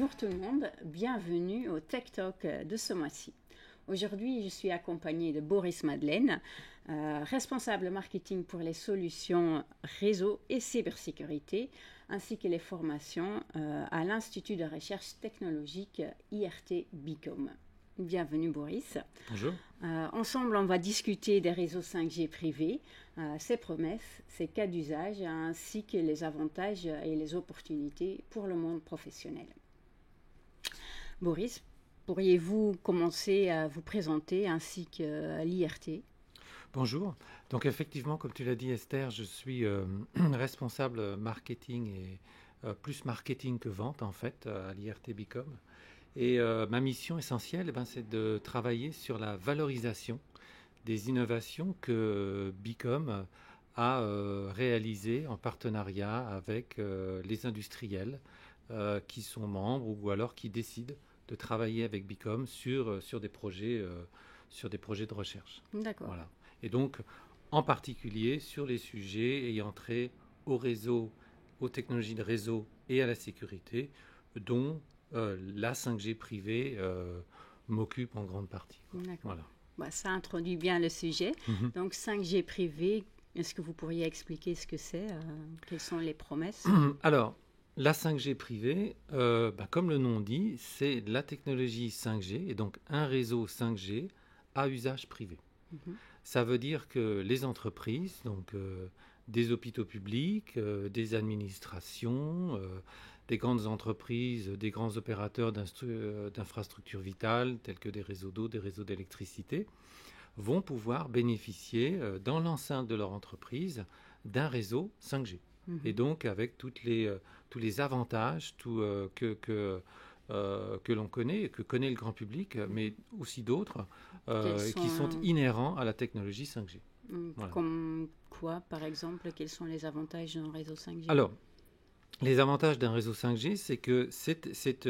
Bonjour tout le monde, bienvenue au Tech Talk de ce mois-ci. Aujourd'hui, je suis accompagnée de Boris Madeleine, responsable marketing pour les solutions réseau et cybersécurité, ainsi que les formations à l'Institut de recherche technologique IRT BICOM. Bienvenue Boris. Bonjour. Ensemble, on va discuter des réseaux 5G privés, ses promesses, ses cas d'usage, ainsi que les avantages et les opportunités pour le monde professionnel. Boris, pourriez-vous commencer à vous présenter ainsi que l'IRT? Bonjour. Donc effectivement, comme tu l'as dit Esther, je suis responsable marketing et plus marketing que vente en fait à l'IRT BICOM. Et ma mission essentielle, c'est de travailler sur la valorisation des innovations que BICOM a réalisées en partenariat avec les industriels qui sont membres ou alors qui décident de travailler avec BICOM sur des projets de recherche. D'accord. Voilà. Et donc, en particulier sur les sujets ayant trait au réseau, aux technologies de réseau et à la sécurité, dont la 5G privée m'occupe en grande partie. D'accord. Voilà. Ça introduit bien le sujet. Donc 5G privé, est-ce que vous pourriez expliquer ce que c'est? Quelles sont les promesses? Alors, la 5G privée, comme le nom dit, c'est la technologie 5G et donc un réseau 5G à usage privé. Ça veut dire que les entreprises, donc des hôpitaux publics, des administrations, des grandes entreprises, des grands opérateurs d'infrastructures vitales tels que des réseaux d'eau, des réseaux d'électricité, vont pouvoir bénéficier dans l'enceinte de leur entreprise d'un réseau 5G. Et donc avec tous les avantages que l'on connaît, que connaît le grand public, mais aussi d'autres qui sont inhérents à la technologie 5G. Voilà. Comme quoi, par exemple, quels sont les avantages d'un réseau 5G? Alors, les avantages d'un réseau 5G, c'est que c'est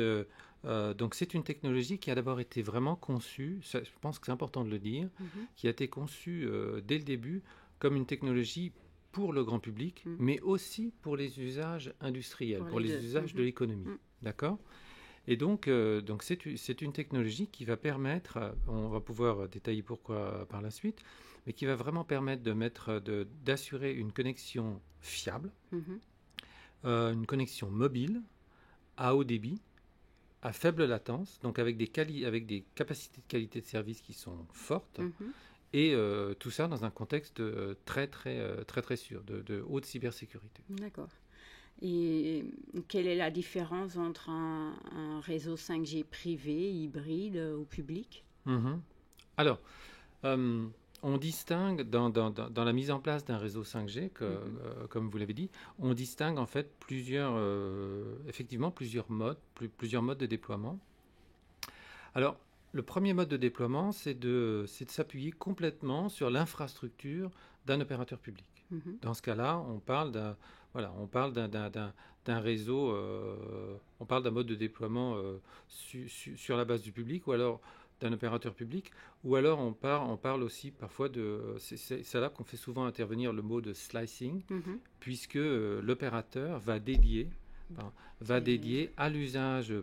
une technologie qui a d'abord été vraiment conçue, je pense que c'est important de le dire, qui a été conçue dès le début comme une technologie pour le grand public, mais aussi pour les usages industriels, pour les usages de l'économie. D'accord ? Et donc c'est une technologie qui va permettre, on va pouvoir détailler pourquoi par la suite, mais qui va vraiment permettre d'assurer une connexion fiable, une connexion mobile, à haut débit, à faible latence, donc avec des capacités de qualité de service qui sont fortes, et tout ça dans un contexte très sûr, de haute cybersécurité. D'accord. Et quelle est la différence entre un réseau 5G privé, hybride ou public? Alors, on distingue dans la mise en place d'un réseau 5G, comme vous l'avez dit, on distingue en fait plusieurs modes de déploiement. Alors, le premier mode de déploiement, c'est de s'appuyer complètement sur l'infrastructure d'un opérateur public. Dans ce cas-là, on parle d'un réseau, on parle d'un mode de déploiement sur la base du public, ou alors d'un opérateur public, ou alors on parle aussi parfois c'est là qu'on fait souvent intervenir le mot de slicing, puisque l'opérateur va dédier à l'usage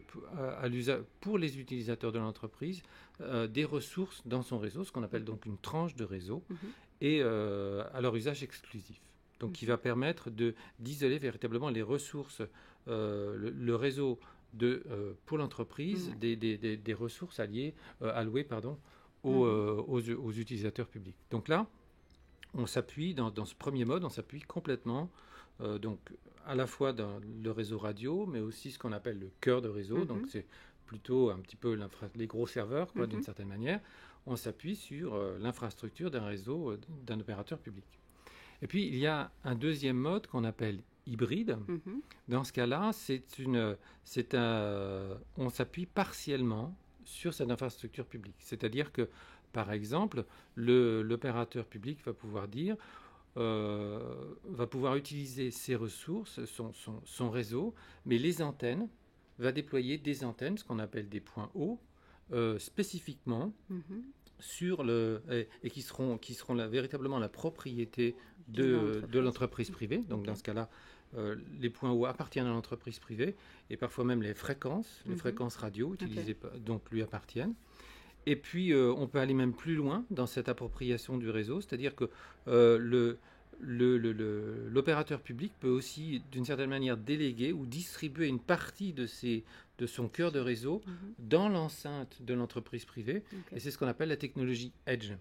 pour les utilisateurs de l'entreprise des ressources dans son réseau, ce qu'on appelle donc une tranche de réseau, et à leur usage exclusif. Donc qui va permettre d'isoler véritablement les ressources, le réseau pour l'entreprise des ressources allouées aux utilisateurs publics. Donc là, on s'appuie dans ce premier mode, on s'appuie complètement donc à la fois dans le réseau radio, mais aussi ce qu'on appelle le cœur de réseau. Donc c'est plutôt un petit peu les gros serveurs, d'une certaine manière. On s'appuie sur l'infrastructure d'un réseau d'un opérateur public. Et puis il y a un deuxième mode qu'on appelle hybride. Dans ce cas-là, on s'appuie partiellement sur cette infrastructure publique. C'est-à-dire que, par exemple, l'opérateur public va pouvoir utiliser ses ressources, son réseau, mais les antennes, va déployer des antennes, ce qu'on appelle des points hauts, spécifiquement et qui seront véritablement la propriété de l'entreprise privée. Donc dans ce cas-là, les points hauts appartiennent à l'entreprise privée et parfois même les fréquences radio utilisées donc lui appartiennent. Et puis on peut aller même plus loin dans cette appropriation du réseau, c'est-à-dire que l'opérateur public peut aussi, d'une certaine manière, déléguer ou distribuer une partie de son cœur de réseau dans l'enceinte de l'entreprise privée. Et c'est ce qu'on appelle la technologie edge.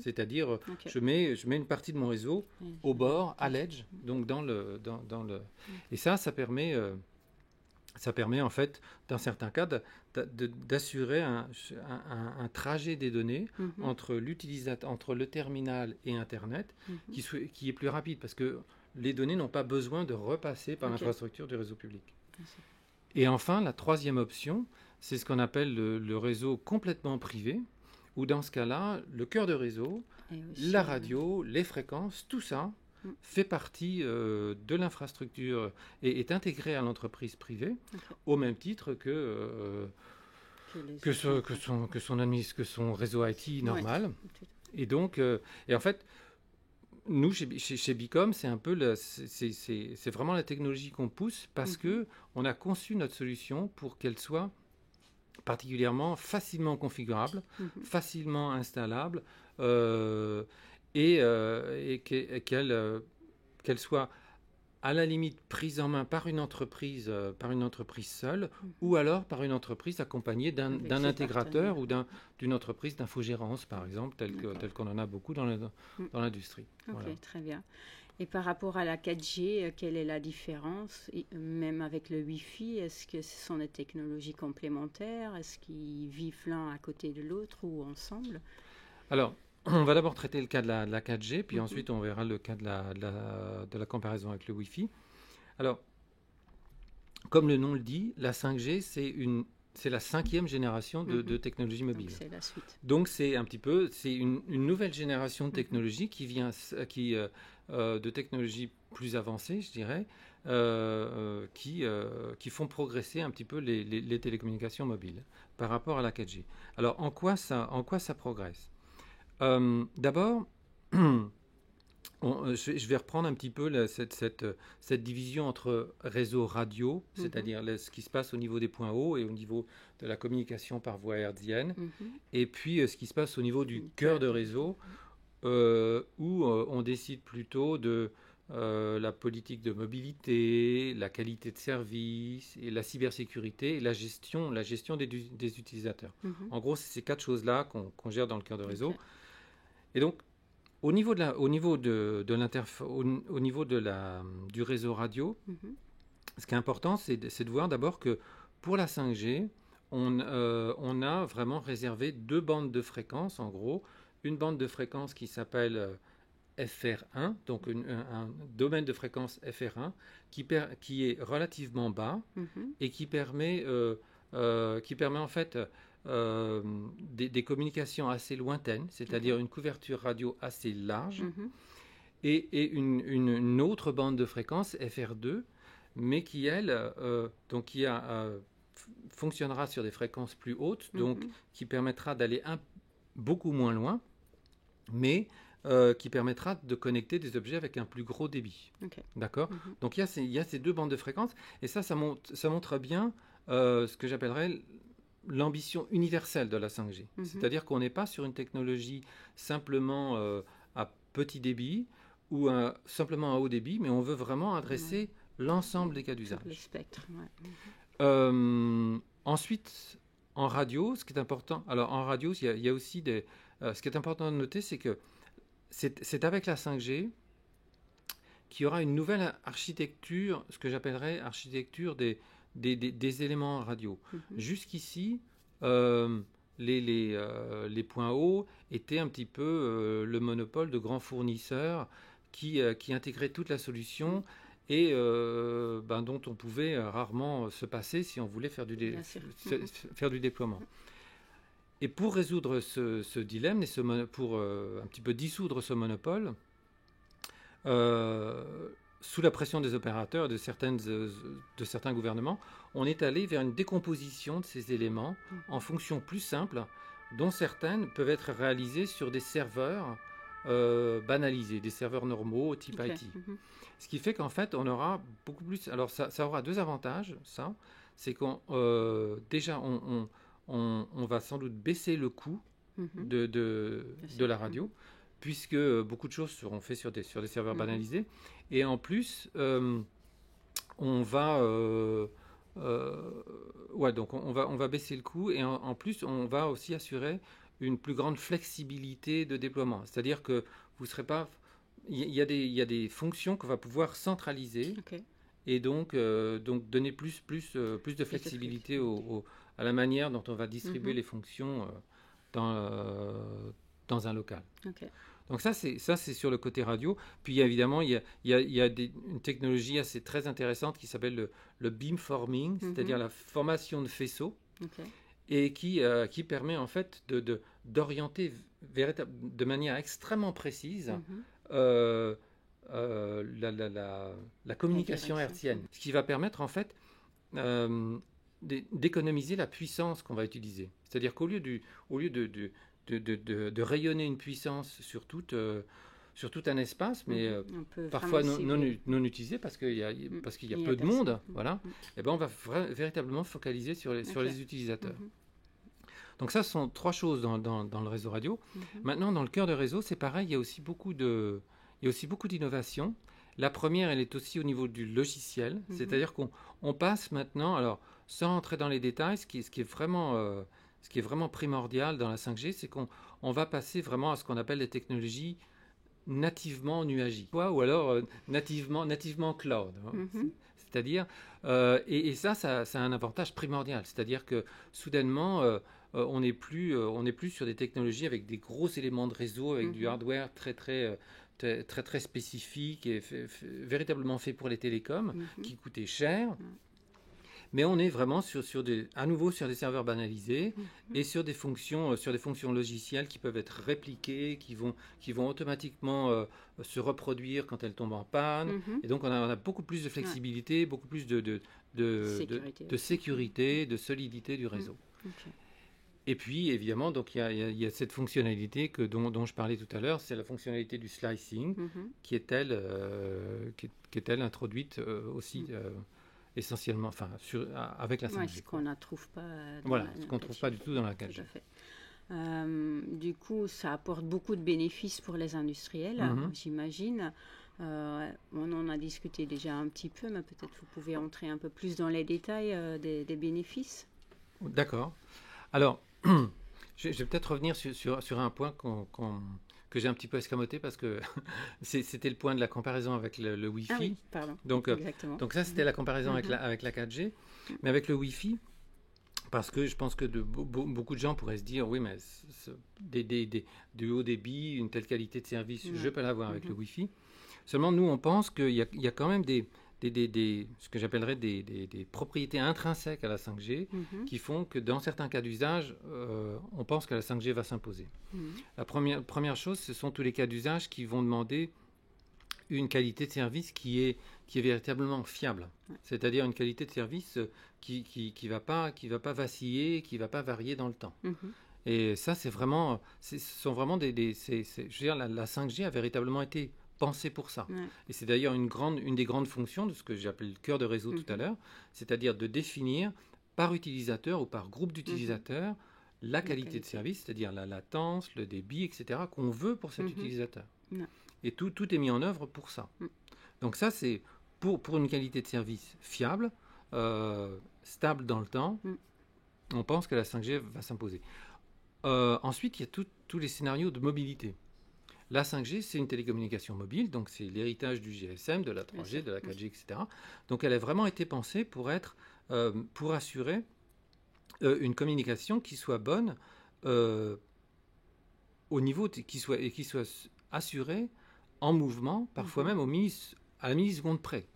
C'est-à-dire, je mets une partie de mon réseau au bord, à l'edge, donc dans le. Et ça permet en fait, dans certains cas, d'assurer un trajet des données entre le terminal et Internet qui est plus rapide parce que les données n'ont pas besoin de repasser par l'infrastructure du réseau public. Et enfin, la troisième option, c'est ce qu'on appelle le réseau complètement privé, où dans ce cas-là, le cœur de réseau, la radio, les fréquences, tout ça fait partie de l'infrastructure et est intégré à l'entreprise privée au même titre que son réseau IT normal. Et donc, et en fait, nous chez Bicom, c'est un peu c'est vraiment la technologie qu'on pousse parce que on a conçu notre solution pour qu'elle soit particulièrement facilement configurable, facilement installable. Et qu'elle soit à la limite prise en main par une entreprise seule ou alors par une entreprise accompagnée d'un intégrateur ou d'une entreprise d'infogérance, par exemple, telle qu'on en a beaucoup dans l'industrie. Ok, voilà. Très bien. Et par rapport à la 4G, quelle est la différence? Même avec le Wi-Fi, est-ce que ce sont des technologies complémentaires? Est-ce qu'ils vivent l'un à côté de l'autre ou ensemble? Alors, on va d'abord traiter le cas de la 4G, puis ensuite on verra le cas de la comparaison avec le Wi-Fi. Alors, comme le nom le dit, la 5G, c'est la 5e génération de technologie mobile. Donc, c'est la suite. Donc c'est un petit peu, c'est une nouvelle génération de technologie de technologies plus avancées, je dirais, qui font progresser un petit peu les télécommunications mobiles par rapport à la 4G. Alors, en quoi ça progresse? D'abord, je vais reprendre un petit peu cette division entre réseau radio, c'est-à-dire ce qui se passe au niveau des points hauts et au niveau de la communication par voie hertzienne, et puis ce qui se passe au niveau du cœur de réseau, où on décide plutôt de la politique de mobilité, la qualité de service, et la cybersécurité et la gestion des utilisateurs. En gros, c'est ces 4 choses-là qu'on gère dans le cœur de réseau. Et donc, au niveau du réseau radio, ce qui est important, c'est de voir d'abord que pour la 5G, on a vraiment réservé 2 bandes de fréquences, en gros. Une bande de fréquence qui s'appelle FR1, donc un domaine de fréquence FR1 qui est relativement bas et qui permet en fait des communications assez lointaines, c'est-à-dire une couverture radio assez large, et une autre bande de fréquence FR2, mais qui, elle, fonctionnera sur des fréquences plus hautes, donc qui permettra d'aller beaucoup moins loin, mais qui permettra de connecter des objets avec un plus gros débit. D'accord ? Donc il y a ces 2 bandes de fréquences, et ça montre bien ce que j'appellerais l'ambition universelle de la 5G. C'est-à-dire qu'on n'est pas sur une technologie simplement à petit débit ou simplement à haut débit, mais on veut vraiment adresser l'ensemble des cas d'usage. Le spectre, Ensuite, en radio, ce qui est important... Alors, en radio, il y a aussi ce qui est important de noter, c'est que c'est avec la 5G qu'il y aura une nouvelle architecture, ce que j'appellerais architecture des éléments radio. Jusqu'ici, les points hauts étaient un petit peu le monopole de grands fournisseurs qui intégraient toute la solution et dont on pouvait rarement se passer si on voulait faire du déploiement. Et pour résoudre ce dilemme, pour un petit peu dissoudre ce monopole, sous la pression des opérateurs et de certains gouvernements, on est allé vers une décomposition de ces éléments en fonctions plus simples, dont certaines peuvent être réalisées sur des serveurs banalisés, des serveurs normaux type IT. Ce qui fait qu'en fait, on aura beaucoup plus... Alors, ça aura deux avantages, ça. C'est qu'on déjà, on va sans doute baisser le coût de la radio, puisque beaucoup de choses seront faites sur des serveurs banalisés. Et en plus, on va... donc on va baisser le coût, et en plus, on va aussi assurer une plus grande flexibilité de déploiement. C'est-à-dire que vous ne serez pas... Il y a des fonctions qu'on va pouvoir centraliser, et donc donner plus de flexibilité à la manière dont on va distribuer les fonctions dans un local. Donc ça c'est sur le côté radio. Puis évidemment, il y a une technologie très intéressante qui s'appelle le beamforming, c'est-à-dire la formation de faisceaux, et qui permet en fait d'orienter de manière extrêmement précise la communication hertzienne, ce qui va permettre en fait d'économiser la puissance qu'on va utiliser. C'est-à-dire qu'au lieu de rayonner une puissance sur tout un espace, mais parfois non utilisé parce qu'il y a peu de monde, voilà, et ben on va véritablement focaliser sur les utilisateurs. Donc ça, ce sont trois choses dans le réseau radio. Maintenant, dans le cœur de réseau, c'est pareil, il y a aussi beaucoup d'innovations. La première, elle est aussi au niveau du logiciel, c'est-à-dire qu'on passe maintenant, alors sans entrer dans les détails, ce qui est vraiment primordial dans la 5G, c'est qu'on va passer vraiment à ce qu'on appelle les technologies nativement nuagiques, ou alors nativement cloud. C'est-à-dire, et ça a un avantage primordial, c'est-à-dire que soudainement, on n'est plus sur des technologies avec des gros éléments de réseau, avec du hardware très spécifique et véritablement fait pour les télécoms, qui coûtait cher. Mais on est vraiment à nouveau sur des serveurs banalisés et sur des fonctions logicielles qui peuvent être répliquées, qui vont automatiquement se reproduire quand elles tombent en panne. Et donc on a beaucoup plus de flexibilité, beaucoup plus de sécurité, de solidité du réseau. Et puis, évidemment, donc il y a cette fonctionnalité dont je parlais tout à l'heure, c'est la fonctionnalité du slicing, qui est-elle introduite aussi essentiellement, avec la 5G. Ce qu'on ne trouve pas. Ce qu'on ne trouve pas du tout dans la 4G. Tout à fait. Du coup, ça apporte beaucoup de bénéfices pour les industriels, j'imagine. On en a discuté déjà un petit peu, mais peut-être vous pouvez entrer un peu plus dans les détails des bénéfices. D'accord. Alors, je vais peut-être revenir sur un point que j'ai un petit peu escamoté parce que c'était le point de la comparaison avec le Wi-Fi. Ah oui, pardon. Donc ça, c'était la comparaison avec la 4G. Mais avec le Wi-Fi, parce que je pense que beaucoup de gens pourraient se dire, oui, mais du haut débit, une telle qualité de service, je peux l'avoir avec le Wi-Fi. Seulement, nous, on pense qu'il y a quand même ce que j'appellerais des propriétés intrinsèques à la 5G qui font que dans certains cas d'usage, on pense que la 5G va s'imposer. La première chose, ce sont tous les cas d'usage qui vont demander une qualité de service qui est véritablement fiable. C'est-à-dire une qualité de service qui va pas vaciller, qui ne va pas varier dans le temps. Et ça, ce sont vraiment je veux dire, la 5G a véritablement été pensée pour ça. Et c'est d'ailleurs une des grandes fonctions de ce que j'appelle le cœur de réseau tout à l'heure, c'est-à-dire de définir par utilisateur ou par groupe d'utilisateurs la qualité de service, c'est-à-dire la latence, le débit, etc., qu'on veut pour cet utilisateur. Et tout est mis en œuvre pour ça. Donc ça, c'est pour une qualité de service fiable, stable dans le temps, on pense que la 5G va s'imposer. Ensuite, il y a tous les scénarios de mobilité. La 5G, c'est une télécommunication mobile, donc c'est l'héritage du GSM, de la 3G, de la 4G, etc. Donc elle a vraiment été pensée pour assurer une communication qui soit bonne au niveau qui soit assurée en mouvement, parfois même à la milliseconde près.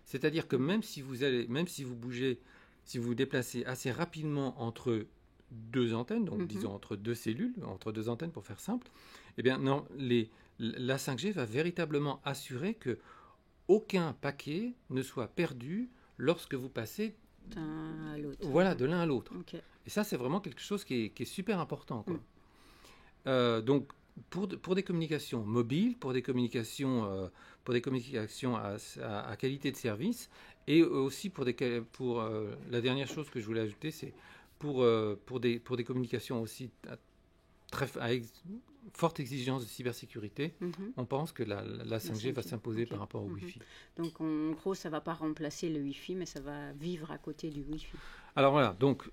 C'est-à-dire que même si vous bougez, si vous vous déplacez assez rapidement entre deux antennes, donc disons entre deux cellules, entre deux antennes pour faire simple, eh bien non, la 5G va véritablement assurer que aucun paquet ne soit perdu lorsque vous passez d'un à l'autre. Voilà, de l'un à l'autre. Okay. Et ça, c'est vraiment quelque chose qui est super important, quoi. Donc, pour des communications mobiles, pour des communications à qualité de service, et aussi pour la dernière chose que je voulais ajouter, c'est pour des communications aussi à forte exigence de cybersécurité, on pense que la 5G va s'imposer par rapport au Wi-Fi. Donc en gros, ça ne va pas remplacer le Wi-Fi, mais ça va vivre à côté du Wi-Fi. Alors voilà, donc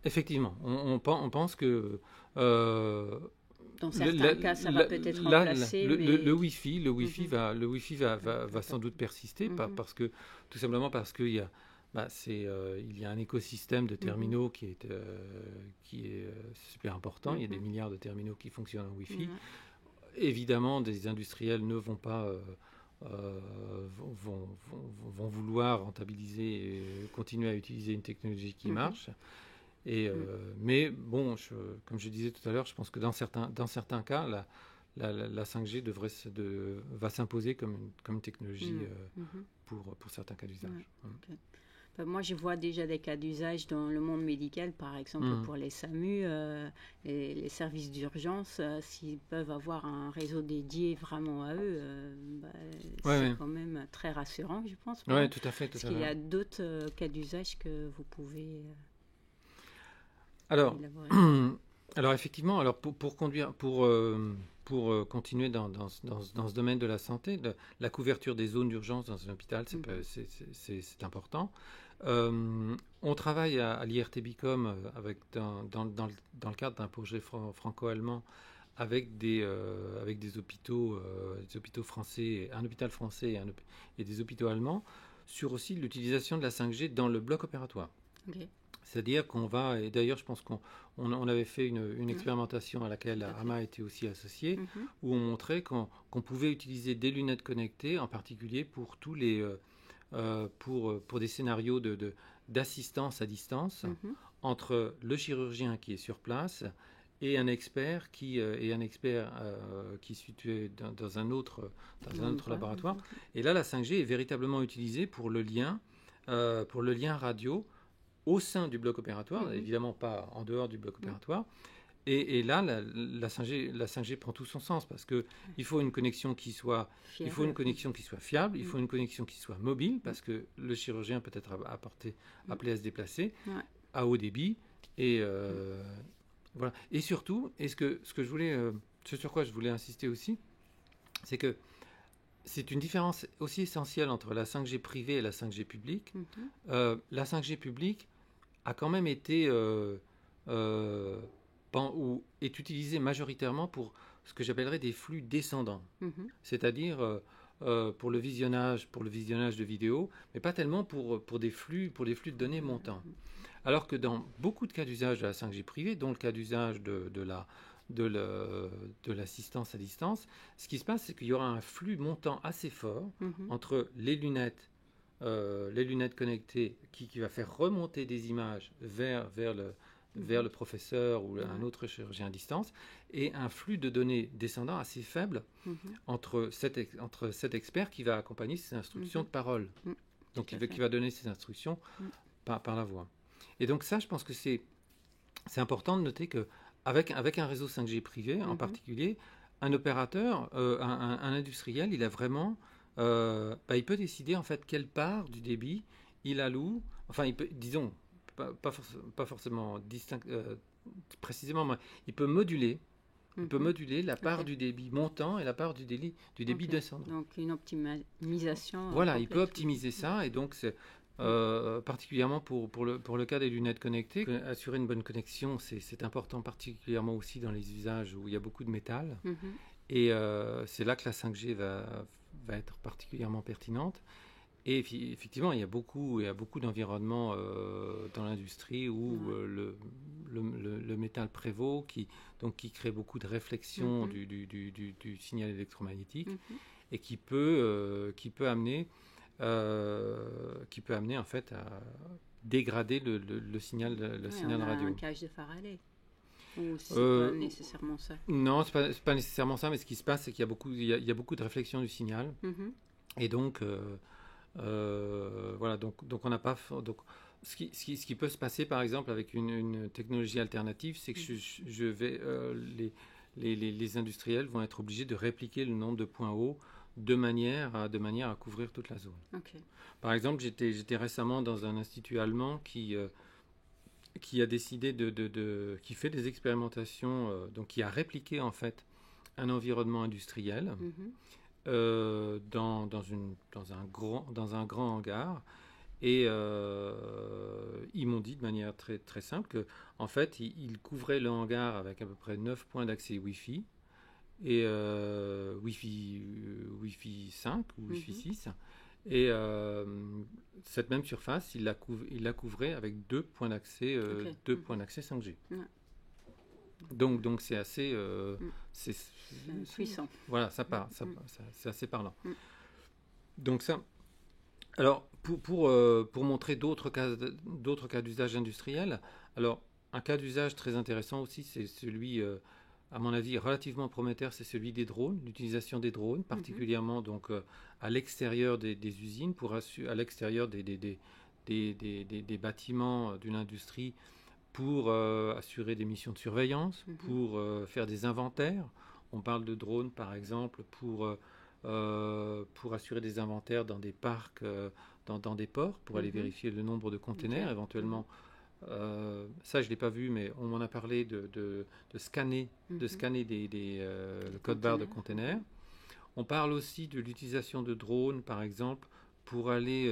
effectivement, on pense que dans certains cas, ça va peut-être remplacer. Le Wi-Fi va sans doute persister, tout simplement parce qu'il y a il y a un écosystème de terminaux qui est super important. Il y a des milliards de terminaux qui fonctionnent en Wi-Fi. Évidemment, des industriels ne vont pas vont vouloir rentabiliser et continuer à utiliser une technologie qui marche. Mais bon, comme je disais tout à l'heure, je pense que dans certains cas, la 5G va s'imposer comme une technologie pour certains cas d'usage. Moi, je vois déjà des cas d'usage dans le monde médical, par exemple pour les SAMU, les services d'urgence, s'ils peuvent avoir un réseau dédié vraiment à eux, c'est quand même très rassurant, je pense. Oui, tout à fait. Est-ce qu'il y a d'autres cas d'usage que vous pouvez alors effectivement, pour continuer dans ce domaine de la santé, la couverture des zones d'urgence dans un hôpital, c'est important. On travaille à l'IRT-BICOM dans le cadre d'un projet franco-allemand avec des hôpitaux français, un hôpital français et des hôpitaux allemands, sur aussi l'utilisation de la 5G dans le bloc opératoire. C'est-à-dire qu'on va, et d'ailleurs je pense qu'on avait fait une expérimentation à laquelle AMA était aussi associée, où on montrait qu'on pouvait utiliser des lunettes connectées, en particulier pour tous les pour des scénarios d'assistance à distance entre le chirurgien qui est sur place et un expert qui est situé dans un autre laboratoire. Et là, la 5G est véritablement utilisée pour le lien radio au sein du bloc opératoire, évidemment pas en dehors du bloc opératoire. Et là, la 5G prend tout son sens parce que il faut une connexion qui soit fiable, il faut une connexion qui soit mobile parce que le chirurgien peut être appelé à se déplacer à haut débit et voilà. Et surtout, ce sur quoi je voulais insister aussi, c'est que c'est une différence aussi essentielle entre la 5G privée et la 5G publique. La 5G publique a quand même été est utilisée majoritairement pour ce que j'appellerais des flux descendants, c'est-à-dire pour le visionnage de vidéos, mais pas tellement pour des flux de données montants. Alors que dans beaucoup de cas d'usage de la 5G privée, dont le cas d'usage de l'assistance à distance, ce qui se passe, c'est qu'il y aura un flux montant assez fort entre les lunettes connectées qui va faire remonter des images vers le professeur ou un autre chirurgien à distance, et un flux de données descendant assez faible entre cet expert qui va accompagner ses instructions de parole, donc qui va donner ses instructions par la voix. Et donc ça, je pense que c'est important de noter qu'avec un réseau 5G privé, en particulier, un opérateur, un industriel, il a vraiment... il peut décider en fait quelle part du débit il alloue, enfin il peut, disons, pas forcément précisément, mais il peut moduler la part du débit montant et la part du débit descendant. Donc une optimisation. Voilà, il peut optimiser ça, et donc c'est particulièrement pour le cas des lunettes connectées. Assurer une bonne connexion, c'est important, particulièrement aussi dans les usages où il y a beaucoup de métal. Et c'est là que la 5G va être particulièrement pertinente. Et effectivement, il y a beaucoup d'environnements dans l'industrie où le métal prévaut, qui crée beaucoup de réflexion du signal électromagnétique, et qui peut amener en fait à dégrader le signal radio. Un cage de Faraday. Ou c'est pas nécessairement ça? Non, c'est pas nécessairement ça, mais ce qui se passe, c'est qu'il y a beaucoup de réflexion du signal, et donc voilà, donc on n'a pas ce qui peut se passer, par exemple, avec une technologie alternative, c'est que les industriels vont être obligés de répliquer le nombre de points hauts de manière à couvrir toute la zone. Okay. Par exemple, j'étais récemment dans un institut allemand qui a décidé qui fait des expérimentations, donc qui a répliqué en fait un environnement industriel dans un grand hangar. Et ils m'ont dit de manière très, très simple que, en fait, ils couvraient le hangar avec à peu près 9 points d'accès Wi-Fi, et Wi-Fi 5 ou Wi-Fi 6. Et cette même surface, il la couvrait avec 2 points d'accès, points d'accès 5G. Ouais. Donc c'est assez... c'est puissant. Voilà, c'est assez parlant. Donc ça... Alors, pour montrer d'autres cas d'usage industriel, alors un cas d'usage très intéressant aussi, c'est celui, à mon avis, relativement prometteur, c'est celui des drones, l'utilisation des drones, particulièrement donc à l'extérieur des usines, à l'extérieur des bâtiments d'une industrie, pour assurer des missions de surveillance, pour faire des inventaires. On parle de drones, par exemple, pour assurer des inventaires dans des parcs, dans des ports, pour aller vérifier le nombre de containers, éventuellement. Ça, je ne l'ai pas vu, mais on m'en a parlé de scanner le code-barre de containers. On parle aussi de l'utilisation de drones, par exemple, pour aller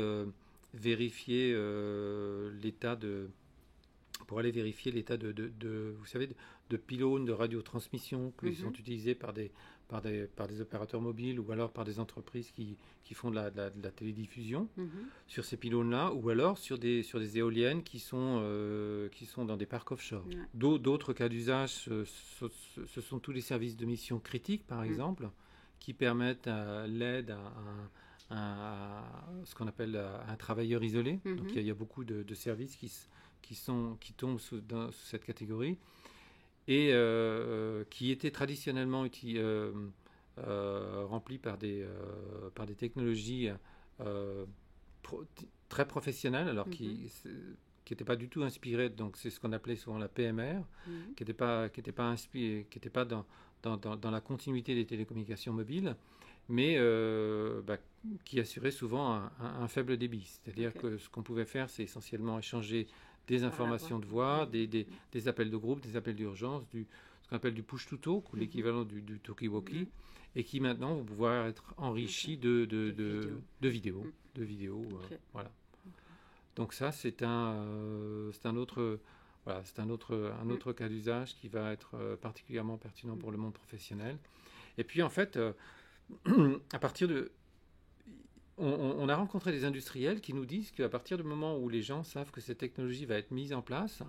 vérifier l'état de... vous savez, de pylônes de radiotransmission qui sont utilisés par des opérateurs mobiles, ou alors par des entreprises qui font de la télédiffusion sur ces pylônes-là, ou alors sur des éoliennes qui sont dans des parcs offshore. Ouais. D'autres cas d'usage, ce sont tous les services de mission critiques, par exemple, qui permettent l'aide à ce qu'on appelle un travailleur isolé. Donc il y a beaucoup de services qui tombent sous cette catégorie, et qui étaient traditionnellement remplis par des technologies très professionnelles, alors qui n'étaient pas du tout inspirées. Donc c'est ce qu'on appelait souvent la PMR, qui n'était pas dans la continuité des télécommunications mobiles, mais qui assurait souvent un faible débit. C'est-à-dire que ce qu'on pouvait faire, c'est essentiellement échanger des informations de voix, des appels de groupe, des appels d'urgence, ce qu'on appelle du push-to-talk, ou l'équivalent du talkie-walkie, et qui maintenant vont pouvoir être enrichis de vidéos. Voilà. Donc ça, c'est un autre cas d'usage qui va être particulièrement pertinent pour le monde professionnel. Et puis en fait, à partir de... On a rencontré des industriels qui nous disent qu'à partir du moment où les gens savent que cette technologie va être mise en place,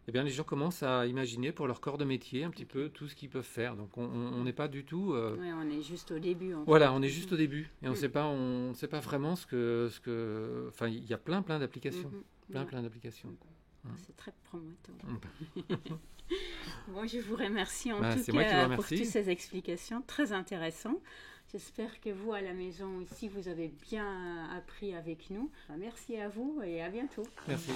eh bien, les gens commencent à imaginer pour leur corps de métier un petit peu tout ce qu'ils peuvent faire. Donc on n'est pas du tout... Oui, on est juste au début. On est juste au début. Et on ne sait pas vraiment ce que... Enfin, il y a plein d'applications. Plein d'applications. C'est très prometteur. Bon, je vous remercie en tout cas pour toutes ces explications très intéressantes. J'espère que vous, à la maison aussi, vous avez bien appris avec nous. Merci à vous et à bientôt. Merci.